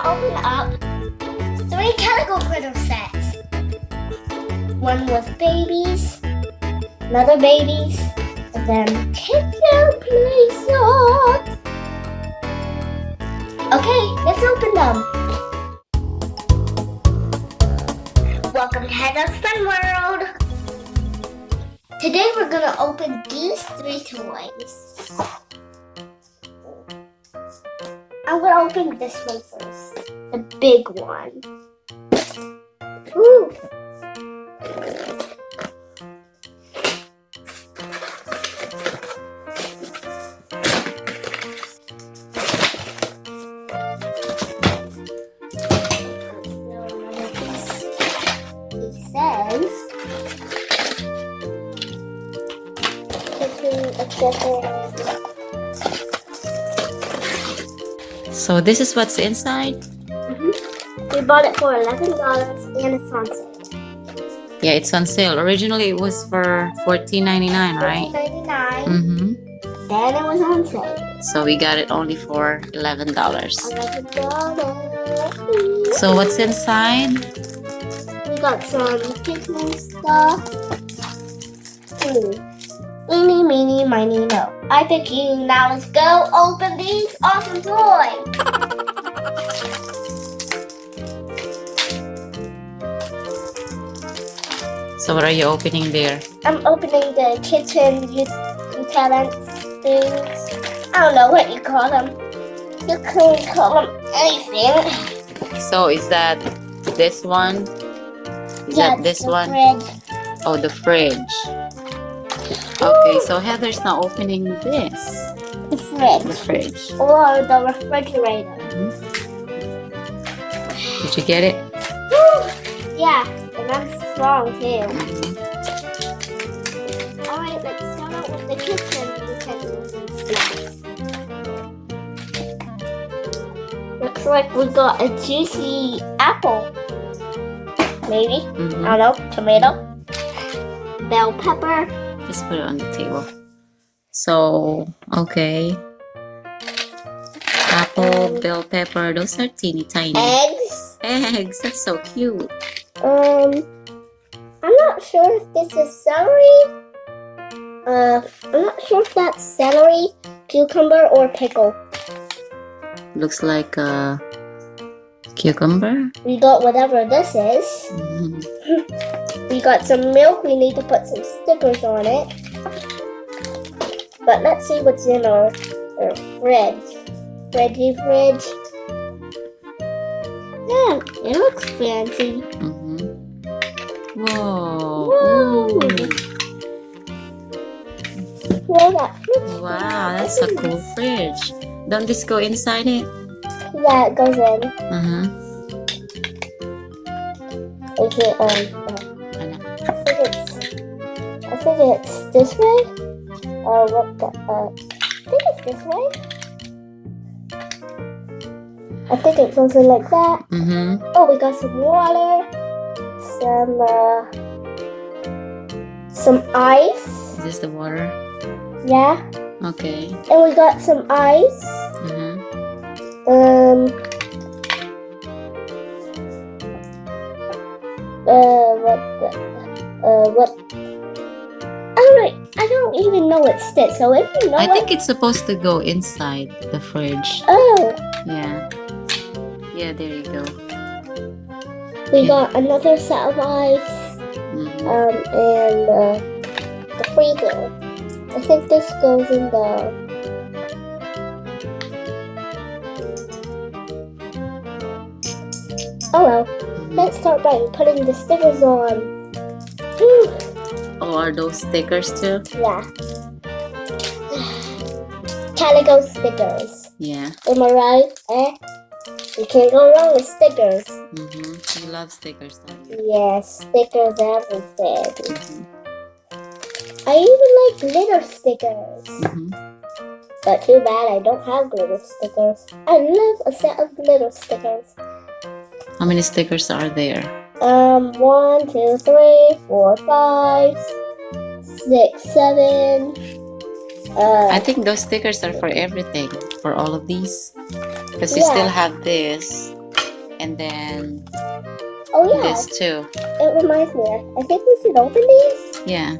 open up 3 Calico critter sets. One with babies, another babies, and then kitchen places. Okay, let's open them. Welcome to Heather's Fun World. Today we're gonna open these 3 toys. I'm gonna open this one first, the big one. Ooh. So this is what's inside? We bought it for $11 and it's on sale. Yeah, it's on sale. Originally it was for $14.99, right? $14.99. Then it was on sale. So we got it only for $11. $11. So what's inside? We got some kitten stuff. Eeny, meeny, miny, no. I pick you. Now let's go open these awesome toys. So what are you opening there? I'm opening the kitchen utensils things. I don't know what you call them. You can call them anything. So is that this one? Is that this one? Fridge. Oh, the fridge. Okay, so Heather's now opening this. The fridge. The fridge. Or the refrigerator. Did you get it? Yeah, and I'm strong too. Alright, let's start out with the kitchen utensils and stuff. Looks like we got a juicy apple. Maybe. I don't know. Tomato. Bell pepper. Just put it on the table. So, okay. Apple, bell pepper, those are teeny tiny. Eggs. Eggs, that's so cute. I'm not sure if this is celery. I'm not sure if that's celery, cucumber, or pickle. Looks like a cucumber. We got whatever this is. We got some milk. We need to put some stickers on it. But let's see what's in our fridge. Fridge. Yeah, it looks fancy. Whoa. Whoa. Where's that fridge? Wow, that's a cool fridge. Don't this go inside it? Yeah, it goes in. Is it, I think it's this way. I think it's this way. I think it goes in like that. Oh, we got some water, some ice. Is this the water? Yeah. Okay. And we got some ice. What? I don't even know what's this. So if you know, I think it's supposed to go inside the fridge. Oh. Yeah. Yeah, there you go. We got another set of ice. And the freezer. I think this goes in the. Oh well. Let's start by putting the stickers on. Oh, are those stickers too? Yeah. Calico stickers. Yeah. Am I right? You can't go wrong with stickers. You love stickers, don't you? Yes, stickers everything. I even like glitter stickers. But too bad I don't have glitter stickers. I love a set of glitter stickers. How many stickers are there? 1, 2, 3, 4, 5, 6, 7. I think those stickers are for everything, for all of these. Because you still have this. And then Oh yeah, this too. it reminds me. I think we should open these. Yeah.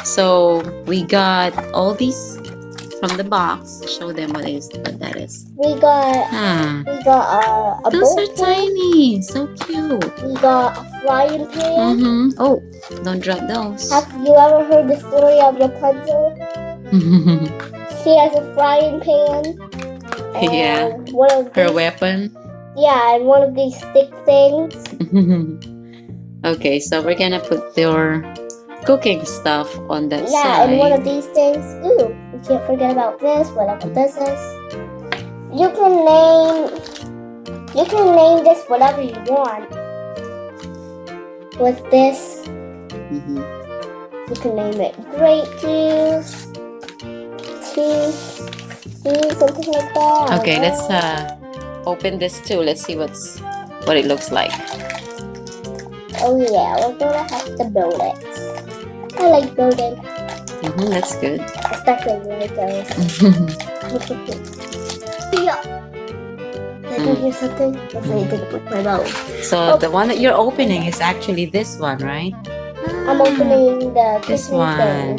So we got all these from the box. Show them what that is. We got a Those bowl are tiny. So cute. We got a frying pan. Oh, don't drop those. Have you ever heard the story of Rapunzel? She has a frying pan. And Yeah. One of Her these, weapon. Yeah, and one of these stick things. Okay, so we're gonna put your cooking stuff on that side. Yeah, and one of these things. Ooh, we can't forget about this. Whatever this is. You can name this whatever you want. With this, you can name it grape juice, something like that. Okay, let's open this too. Let's see what it looks like. Oh yeah, we're gonna have to build it. I like building, That's good. especially Legos. Yeah. Did I hear something? Hopefully it didn't break my mouth. So the one that you're opening is actually this one, right? I'm opening the This kitchen one. thing.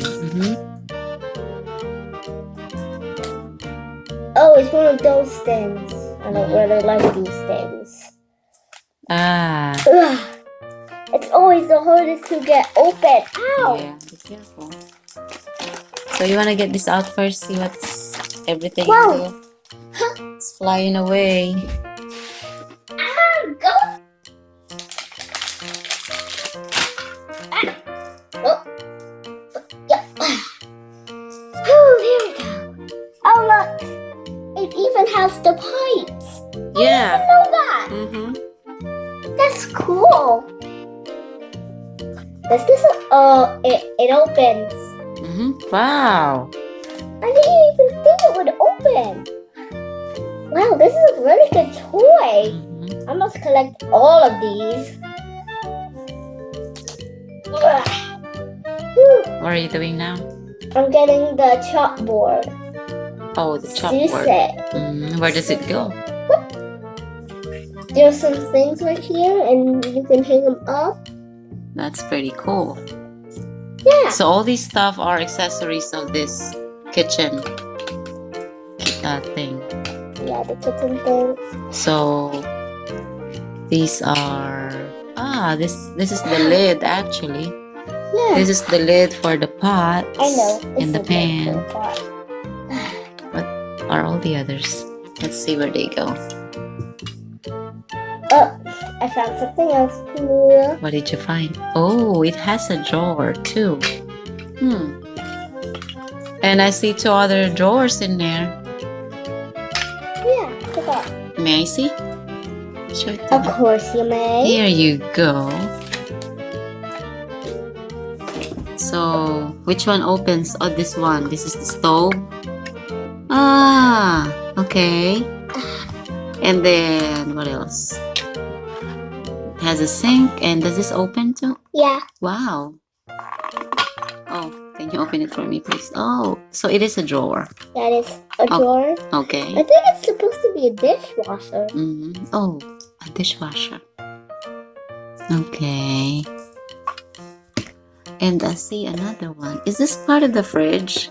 Oh, it's one of those things. I don't really like these things. Ah. Ugh. It's always the hardest to get open. Ow! Yeah, be careful. So you wanna get this out first, see what's everything Whoa. in here? It's flying away. Go! Oh. Yeah. Oh, there we go. Oh, look. It even has the pipes. Yeah. I didn't know that. That's cool. Does this? It opens. Wow. I didn't even think it would open. Wow, this is a really good toy. I must collect all of these. Ugh. Whew. What are you doing now? I'm getting the chalkboard. Oh, the Use chalkboard. it. Where does it go? There's some things right here, and you can hang them up. That's pretty cool. Yeah. So all these stuff are accessories of this kitchen thing. Yeah, the kitchen thing. So these are this is the lid actually. Yeah. This is the lid for the pots I know. and the This is pan. the part. What are all the others? Let's see where they go. Oh, I found something else cool. What did you find? Oh, it has a drawer too. And I see 2 other drawers in there. Yeah, look at. May I see? Show it to Of me. course you may. Here you go. So, which one opens? Oh, this one. This is the stove. Ah, okay. And then, what else? It has a sink. And does this open too? Yeah. Wow. Oh, can you open it for me, please? Oh, so it is a drawer. That is a drawer. Okay. I think it's supposed to be a dishwasher. Oh, a dishwasher. Okay. And I see another one. Is this part of the fridge?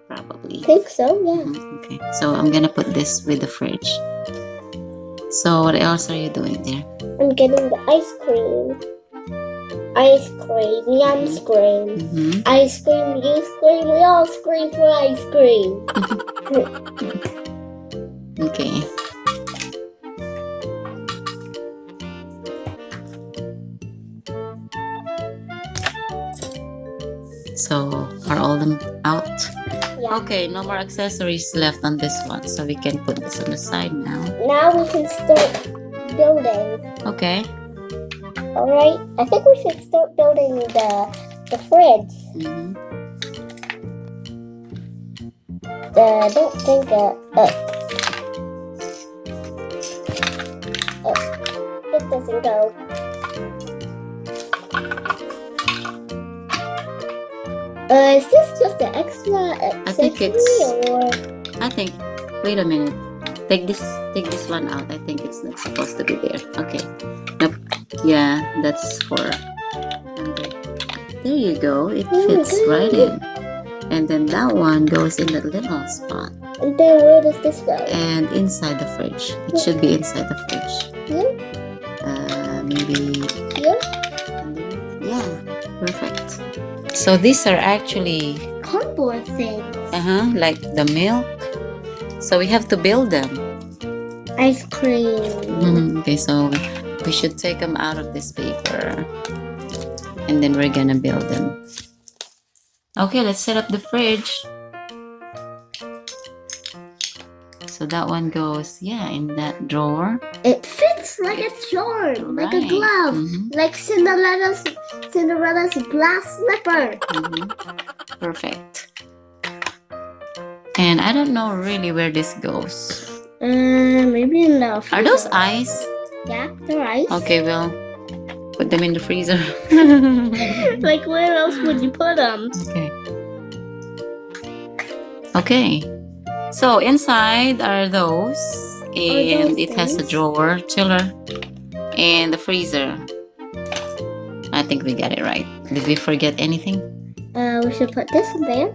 Probably. I think so, yeah. Okay. So I'm gonna put this with the fridge. So what else are you doing there? I'm getting the ice cream. Ice cream. Yum scream. Ice cream, you scream, we all scream for ice cream. Okay. So are all them out? Yeah. Okay, no more accessories left on this one, so we can put this on the side now. Now we can start building. Okay. Alright? I think we should start building the fridge. I don't think this doesn't go. Is this just an extra accessory I think it's- or? Wait a minute. Take this one out. I think it's not supposed to be there. Okay. Nope. Yeah, that's for under. There you go. It fits right in. And then that one goes in that little spot. And then where does this go? And inside the fridge. It should be inside the fridge. Here? Maybe Here? yeah, perfect. So these are actually Cardboard things. like the milk. So we have to build them. Ice cream. Okay, so we should take them out of this paper. And then we're gonna build them. Okay, let's set up the fridge. So that one goes, in that drawer. It fits like a charm, like a Right. glove, like Cinderella's glass slipper. Perfect. And I don't know really where this goes. Maybe in the freezer. Are those ice? Yeah, they're ice. Okay, well, put them in the freezer. Like where else would you put them? Okay. So inside are those, and it has a things? drawer, chiller, and the freezer. I think we got it right. Did we forget anything? We should put this in there.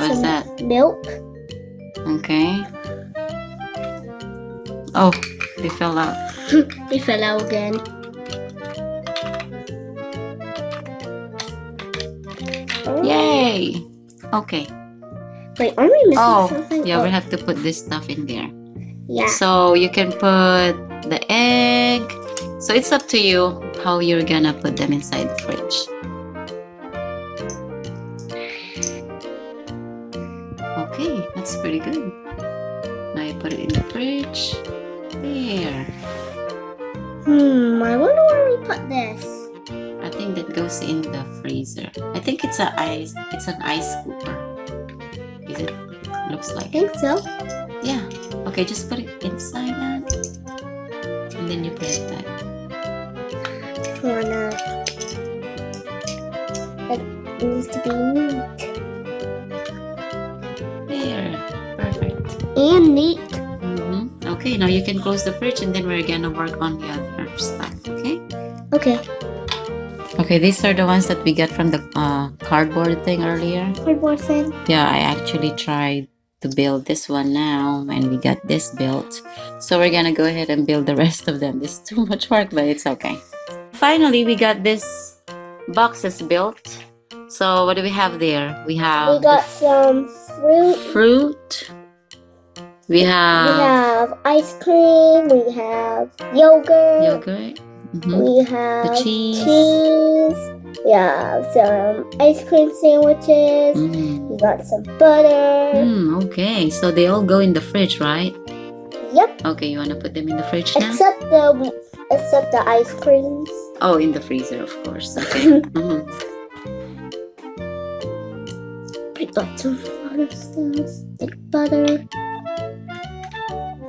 What's Some that? Milk. Okay. Oh, they fell out. They fell out again. Oh. Yay! Okay. Wait, are we missing something? Yeah, we have to put this stuff in there. Yeah. So you can put the egg. So it's up to you how you're gonna put them inside the fridge. Okay, that's pretty good. Now you put it in the fridge. There. I wonder where we put this. I think that goes in the freezer. I think it's an ice scooper. Is it? Looks I like. think so. Yeah. Okay, just put it inside that. And then you put it back. For now. It needs to be neat. There. Perfect. And neat. Okay, now you can close the fridge and then we're gonna work on the other stuff, okay? Okay. Okay, these are the ones that we got from the cardboard thing earlier. Cardboard thing. Yeah, I actually tried to build this one now and we got this built. So we're gonna go ahead and build the rest of them. This is too much work, but it's okay. Finally, we got this boxes built. So what do we have there? We have We got some fruit. We We have have ice cream. We have yogurt. yogurt. We have The cheese. We have some ice cream sandwiches. We got some butter. Okay, so they all go in the fridge, right? Yep. Okay, you wanna put them in the fridge now? Except the ice creams. Oh, in the freezer, of course. Okay. We got some other stuff like butter.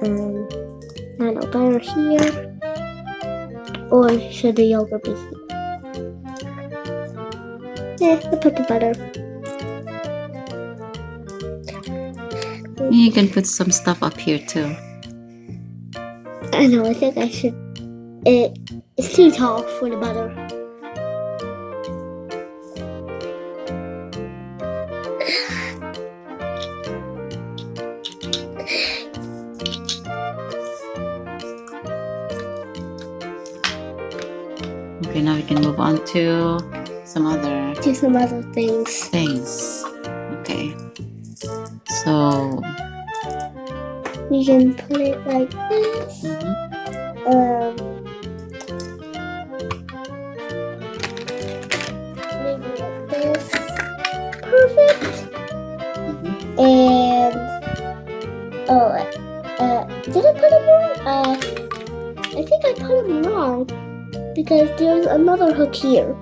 I don't know, butter here. Or should the yogurt be here? Yeah, I put the butter. You can put some stuff up here too. I know, I think I should. It's too tall for the butter. Okay, now we can move on to some other Do some other things. things. Okay. So, We can put it like this. Maybe like this. Perfect. And did I put it wrong? I think I put it wrong because there's another hook here.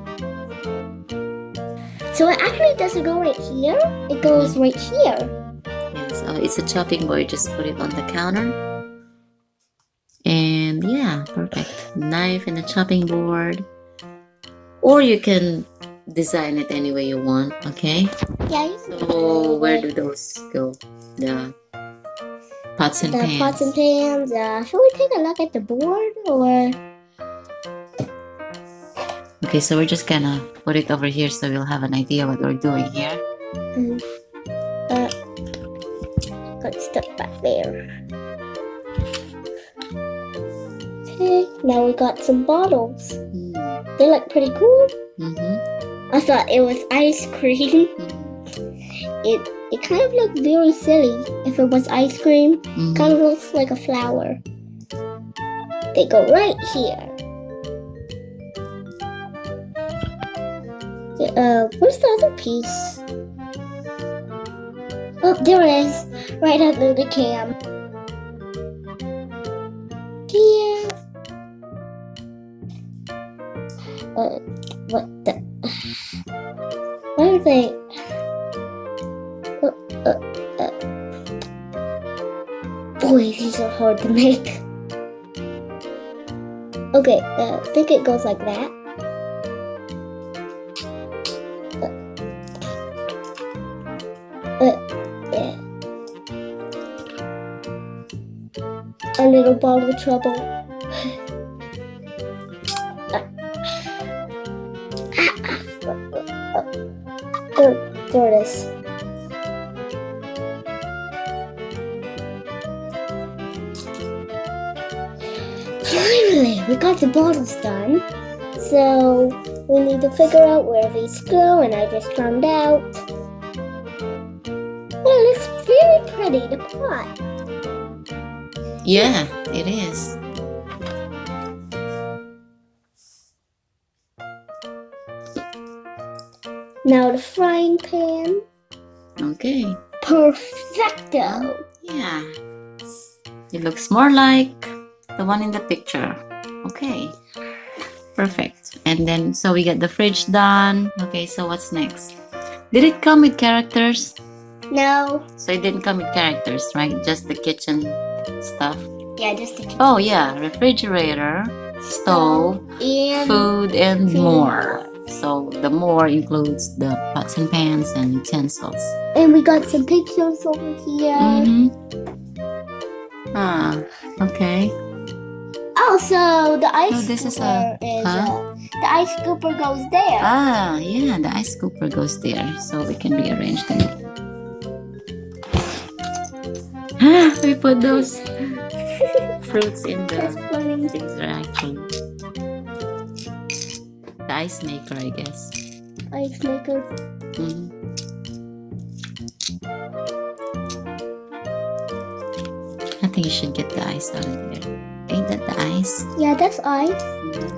So it actually doesn't go right here. It goes right here. yes, it's a chopping board. Just put it on the counter. And yeah, perfect. Knife and a chopping board. Or you can design it any way you want, okay? Yeah. You can So where do those go? The Pots and the pans. pots and pans. Shall we take a look at the board or? Okay, so we're just gonna put it over here so we'll have an idea what we're doing here. Got stuck back there. Okay, now we got some bottles. They look pretty cool. I thought it was ice cream. It kind of looked very silly. If it was ice cream, kind of looks like a flower. They go right here. Where's the other piece? Oh, there it is. Right under the cam. Here. What the? Why are they? Boy, these are hard to make. Okay, I think it goes like that. Yeah. A little ball of trouble. There it is. Finally, we got the bottles done. So we need to figure out where these go, and I just found out. Well, it looks very pretty, the pot. Yeah, it is. Now the frying pan. Okay. Perfecto. Yeah. It looks more like the one in the picture. Okay. Perfect. And then, so we get the fridge done. Okay, so what's next? Did it come with characters? No. So it didn't come with characters, right? Just the kitchen stuff. Yeah, just the kitchen. Oh yeah, refrigerator, stove, and food, and food. more. So the more includes the pots and pans and utensils. And we got some pictures over here. Ah, okay. Also, the ice Oh, this is scooper the ice scooper goes there. Ah, yeah, the ice scooper goes there, so we can rearrange them. We put those fruits in That's the funny. things are actually the ice maker, I guess. Ice maker. I think you should get the ice out of there. Ain't that the ice? Yeah, that's ice.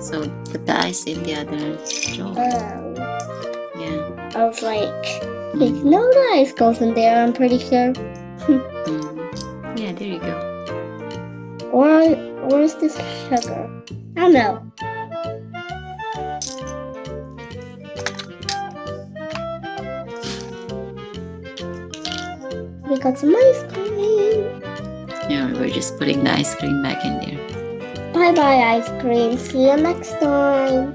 So put the ice in the other jar. Yeah. I was like, no, the ice goes in there, I'm pretty sure. Yeah, there you go. Where's this sugar? I don't know. We got some ice cream. Yeah, we're just putting the ice cream back in there. Bye bye, ice cream. See you next time.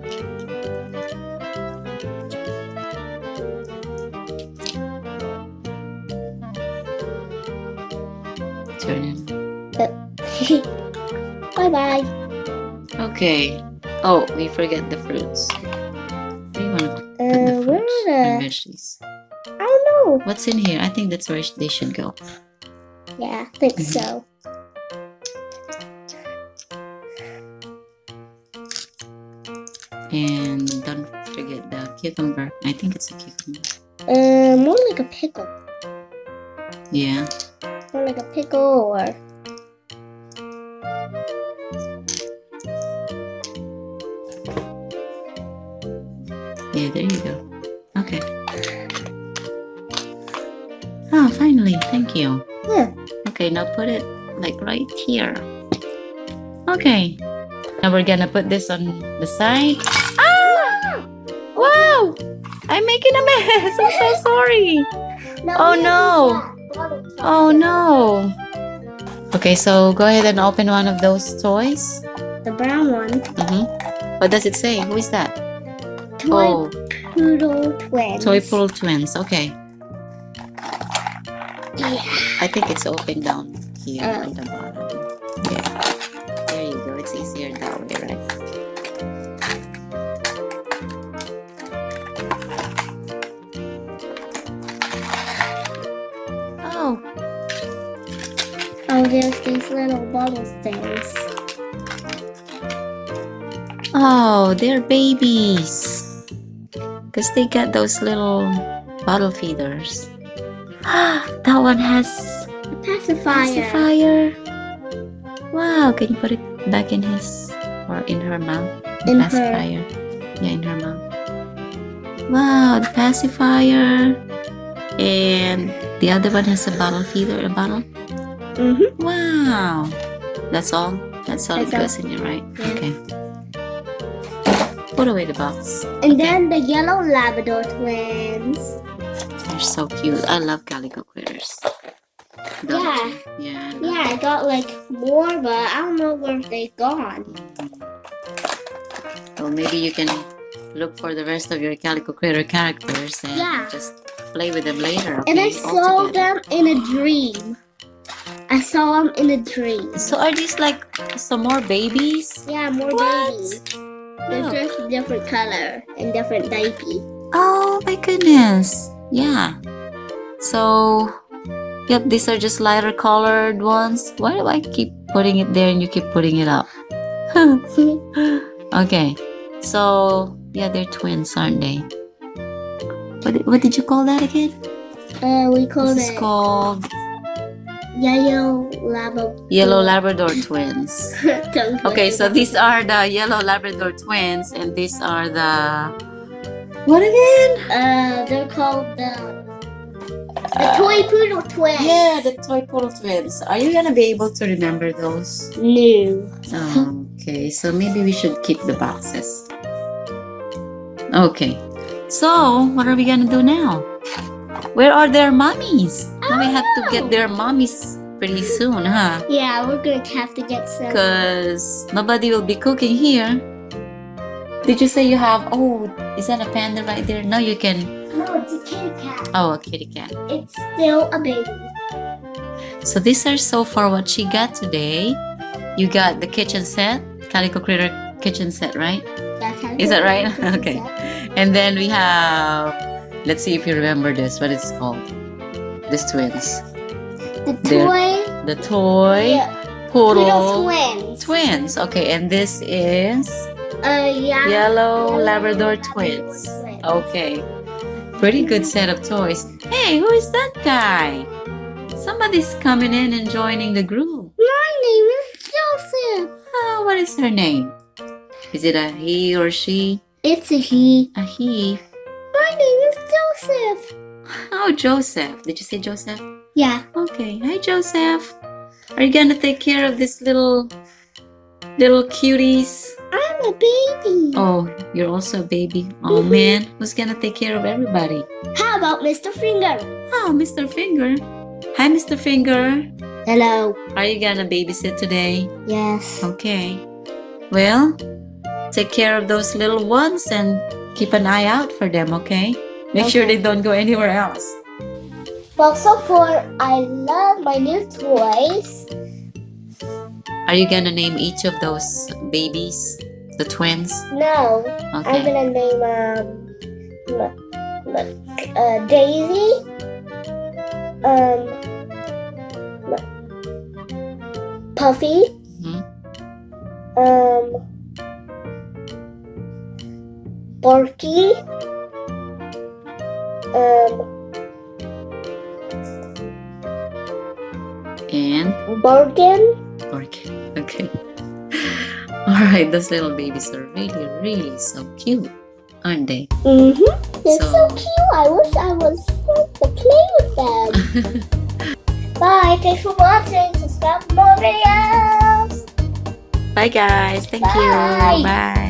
Turn it. Bye bye. Okay. Oh, we forget the fruits. Where do you want to put the Where fruits are and the? veggies? I don't know. What's in here? I think that's where they should go. Yeah, I think so. And don't forget the cucumber. I think it's a cucumber. More like a pickle. Yeah. More like a pickle or. Yeah, there you go. Okay. Oh, finally. Thank you. Yeah. Okay, now put it like right here. Okay. Now we're gonna put this on the side. Ah! Wow! I'm making a mess. I'm so sorry. Oh no. Oh no. Okay, so go ahead and open one of those toys. The brown one. What does it say? Who is that? Toy Poodle Twins. Toy Poodle Twins. Okay. Yeah. I think it's open down here on the bottom. Yeah. There you go. It's easier that way, right? Oh. Oh, there's these little bubble things. Oh, they're babies. Because they got those little bottle feeders. That one has pacifier. Wow, can you put it back in his or in her mouth? The In pacifier. Yeah, in her mouth. Wow, the pacifier. And the other one has a bottle feeder, a bottle. Mm-hmm. Wow. That's all? That's all it That's goes in it, right? Yeah. Okay. Put away the box. And then the yellow Labrador twins. They're so cute. I love calico critters. Don't Yeah. you? Yeah. Yeah, I got like more, but I don't know where they've gone. Well, maybe you can look for the rest of your calico critter characters and just play with them later. Okay? And I saw All together. them in a dream. I saw them in a dream. So are these like some more babies? Yeah, more What? babies. They're Look. just different color and different diaper. Oh my goodness. Yeah. So, yep, these are just lighter colored ones. Why do I keep putting it there and you keep putting it up? Okay. So, yeah, they're twins, aren't they? What did you call that again? We call This is it called Yellow Labrador twins. Okay, so these are the yellow Labrador twins, and these are the what again? they're called the toy poodle twins. Yeah, the toy poodle twins. Are you gonna be able to remember those? No. Okay, so maybe we should keep the boxes. Okay, so what are we gonna do now? Where are their mommies? Now we have to get their mommies pretty soon, huh? Yeah, we're gonna have to get some. Because nobody will be cooking here. Did you say you have, oh, is that a panda right there? No, you can. No, it's a kitty cat. Oh, a kitty cat. It's still a baby. So these are so far what she got today. You got the kitchen set, Calico Critter kitchen set, right? Is that right? Okay. And then we have, let's see if you remember this, what it's called. These twins. The toy poodle twins. Twins. Okay, and this is Yellow yellow Labrador twins. Okay. Pretty good set of toys. Hey, who is that guy? Somebody's coming in and joining the group. My name is Joseph. Oh, what is her name? Is it a he or she? It's a he. A he. My name is Joseph. Oh, Joseph. Did you say Joseph? Yeah. Okay. Hi, Joseph. Are you gonna take care of this little cuties? I'm a baby. Oh, you're also a baby. Oh man, who's gonna take care of everybody? How about Mr. Finger? Oh, Mr. Finger. Hi, Mr. Finger. Hello. Are you gonna babysit today? Yes. Okay. Well, take care of those little ones and keep an eye out for them, okay? Make sure they don't go anywhere else. Well, so far, I love my new toys. Are you gonna name each of those babies? The twins? No. Okay. I'm gonna name Daisy. Puffy. Mhm. Barky. And Bargain. okay. Alright, those little babies are really, really so cute, aren't they? They're so cute. I wish I was going to play with them. Bye. Thanks for watching. Subscribe for more videos. Bye guys. Thank Bye. you. Bye.